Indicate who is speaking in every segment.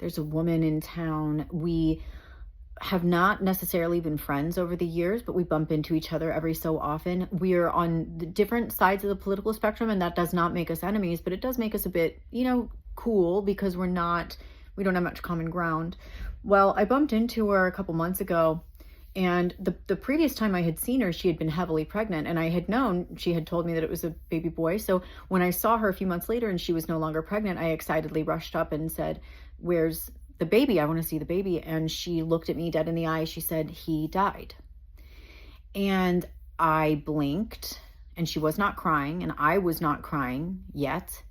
Speaker 1: There's a woman in town. We have not necessarily been friends over the years, but we bump into each other every so often. We're on the different sides of the political spectrum, and that does not make us enemies, but it does make us a bit, cool because we don't have much common ground. Well, I bumped into her a couple months ago, and the previous time I had seen her, she had been heavily pregnant, and I had known, she had told me that it was a baby boy. So when I saw her a few months later and she was no longer pregnant, I excitedly rushed up and said, "Where's the baby? I want to see the baby." And she looked at me dead in the eye. She said, "He died." And I blinked, and she was not crying, and I was not crying yet.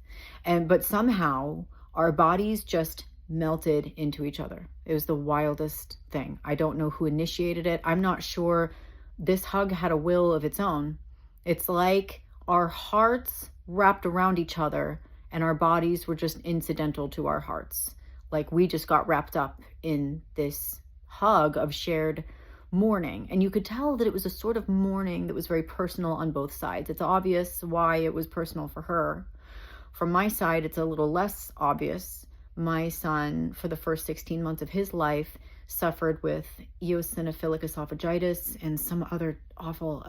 Speaker 1: But somehow our bodies just melted into each other. It was the wildest thing. I don't know who initiated it. I'm not sure. This hug had a will of its own. It's like our hearts wrapped around each other and our bodies were just incidental to our hearts. Like we just got wrapped up in this hug of shared mourning. And you could tell that it was a sort of mourning that was very personal on both sides. It's obvious why it was personal for her. From my side, it's a little less obvious. My son, for the first 16 months of his life, suffered with eosinophilic esophagitis and some other awful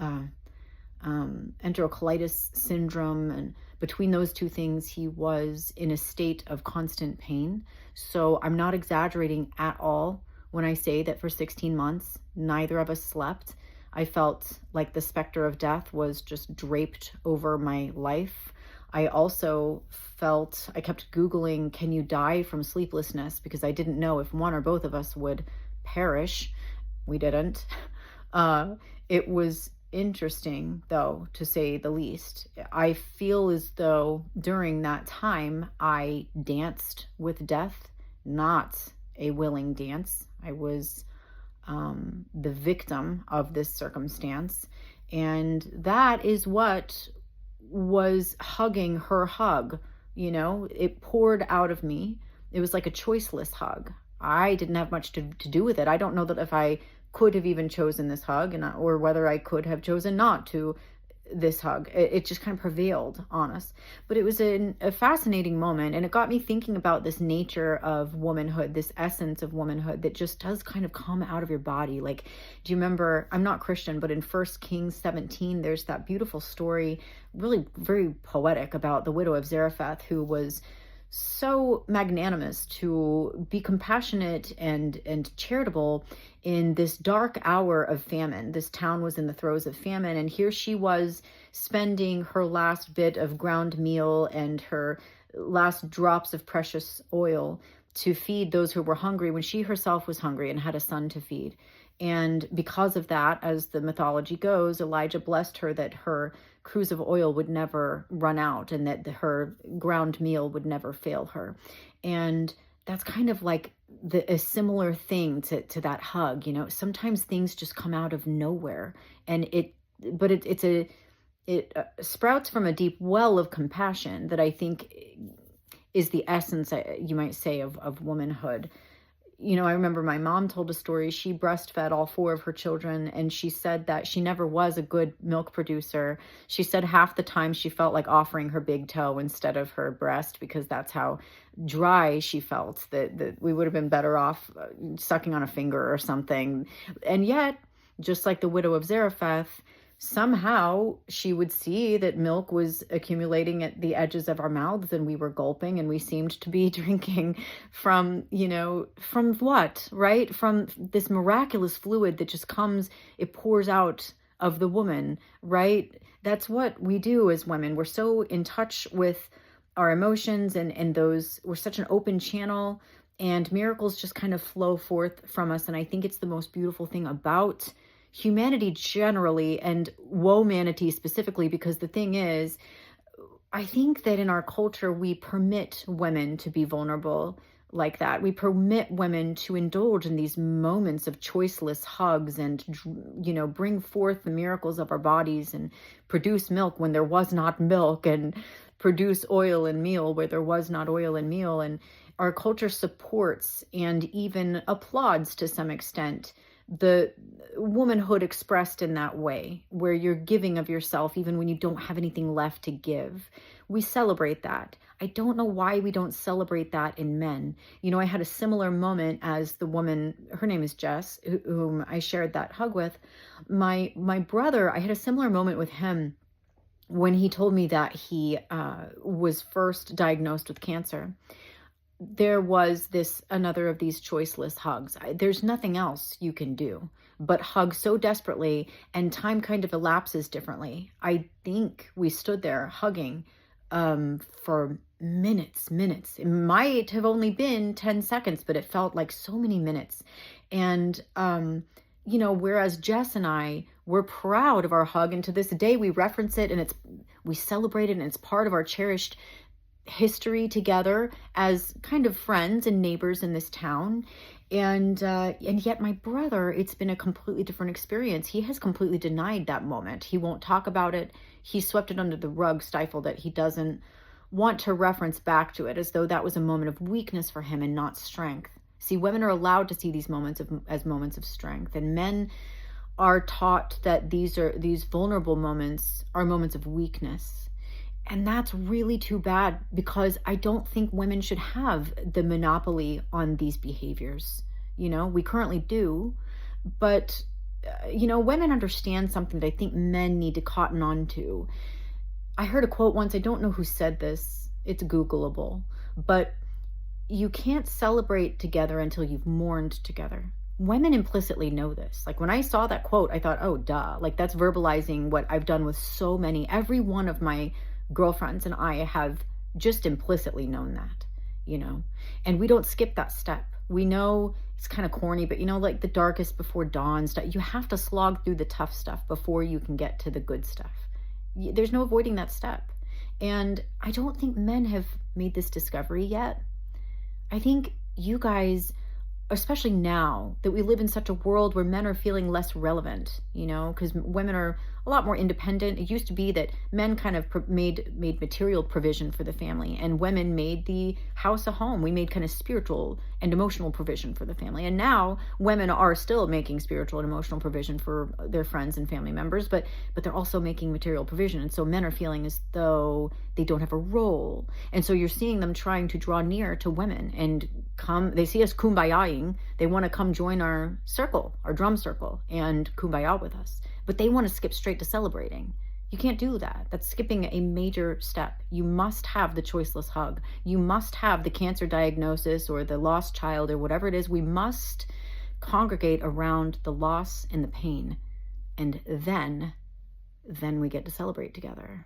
Speaker 1: enterocolitis syndrome. And between those two things, he was in a state of constant pain. So I'm not exaggerating at all when I say that for 16 months, neither of us slept. I felt like the specter of death was just draped over my life. I also I kept Googling, can you die from sleeplessness? Because I didn't know if one or both of us would perish. We didn't. It was interesting, though, to say the least. I feel as though during that time I danced with death, not a willing dance. I was the victim of this circumstance. And that is what was hugging her hug. It poured out of me. It was like a choiceless hug. I didn't have much to do with it. I don't know that if I could have even chosen this hug, or whether I could have chosen not to this hug. It just kind of prevailed on us. But it was a fascinating moment, and it got me thinking about this nature of womanhood, this essence of womanhood that just does kind of come out of your body. Like, do you remember, I'm not Christian, but in 1 Kings 17, there's that beautiful story, really very poetic, about the widow of Zarephath, who was so magnanimous to be compassionate and charitable in this dark hour of famine. This town was in the throes of famine, and here she was spending her last bit of ground meal and her last drops of precious oil to feed those who were hungry when she herself was hungry and had a son to feed. And because of that, as the mythology goes, Elijah blessed her that her cruse of oil would never run out and that her ground meal would never fail her. And that's kind of like a similar thing to that hug. Sometimes things just come out of nowhere, and it sprouts from a deep well of compassion that I think is the essence, you might say, of womanhood. I remember my mom told a story. She breastfed all 4 of her children, and she said that she never was a good milk producer. She said half the time she felt like offering her big toe instead of her breast, because that's how dry she felt, that we would have been better off sucking on a finger or something. And yet, just like the widow of Zarephath, somehow she would see that milk was accumulating at the edges of our mouths, and we were gulping, and we seemed to be drinking from what, right? From this miraculous fluid that just comes, it pours out of the woman, right? That's what we do as women. We're so in touch with our emotions, and those, we're such an open channel, and miracles just kind of flow forth from us. And I think it's the most beautiful thing about humanity generally, and womanity specifically, because the thing is, I think that in our culture, we permit women to be vulnerable like that. We permit women to indulge in these moments of choiceless hugs and, bring forth the miracles of our bodies and produce milk when there was not milk, and produce oil and meal where there was not oil and meal. And our culture supports and even applauds to some extent the womanhood expressed in that way, where you're giving of yourself even when you don't have anything left to give. We celebrate that. I don't know why we don't celebrate that in men. I had a similar moment as the woman, her name is Jess, whom I shared that hug with. My brother, I had a similar moment with him when he told me that he was first diagnosed with cancer. There was another of these choiceless hugs. There's nothing else you can do but hug so desperately, and time kind of elapses differently. I think we stood there hugging for minutes. It might have only been 10 seconds, but it felt like so many minutes. And whereas Jess and I were proud of our hug, and to this day we reference it, and we celebrate it, and it's part of our cherished history together as kind of friends and neighbors in this town. And yet my brother, it's been a completely different experience. He has completely denied that moment. He won't talk about it. He swept it under the rug, stifled it. He doesn't want to reference back to it, as though that was a moment of weakness for him and not strength. See, women are allowed to see these moments as moments of strength, and men are taught that these vulnerable moments are moments of weakness. And that's really too bad, because I don't think women should have the monopoly on these behaviors. We currently do, but women understand something that I think men need to cotton on to. I heard a quote once, I don't know who said this, it's Googleable, but you can't celebrate together until you've mourned together. Women implicitly know this. Like, when I saw that quote, I thought, oh, duh. Like, that's verbalizing what I've done with so many. Every one of my girlfriends and I have just implicitly known that, and we don't skip that step. We know it's kind of corny, but like the darkest before dawn stuff, you have to slog through the tough stuff before you can get to the good stuff. There's no avoiding that step. And I don't think men have made this discovery yet. I think you guys, especially now that we live in such a world where men are feeling less relevant, because women are a lot more independent. It used to be that men kind of made material provision for the family, and women made the house a home. We made kind of spiritual and emotional provision for the family. And now women are still making spiritual and emotional provision for their friends and family members, but they're also making material provision. And so men are feeling as though they don't have a role. And so you're seeing them trying to draw near to women and they see us kumbayaing. They want to come join our circle, our drum circle, and kumbaya with us. But they want to skip straight to celebrating. You can't do that. That's skipping a major step. You must have the choiceless hug. You must have the cancer diagnosis or the lost child or whatever it is. We must congregate around the loss and the pain. And then we get to celebrate together.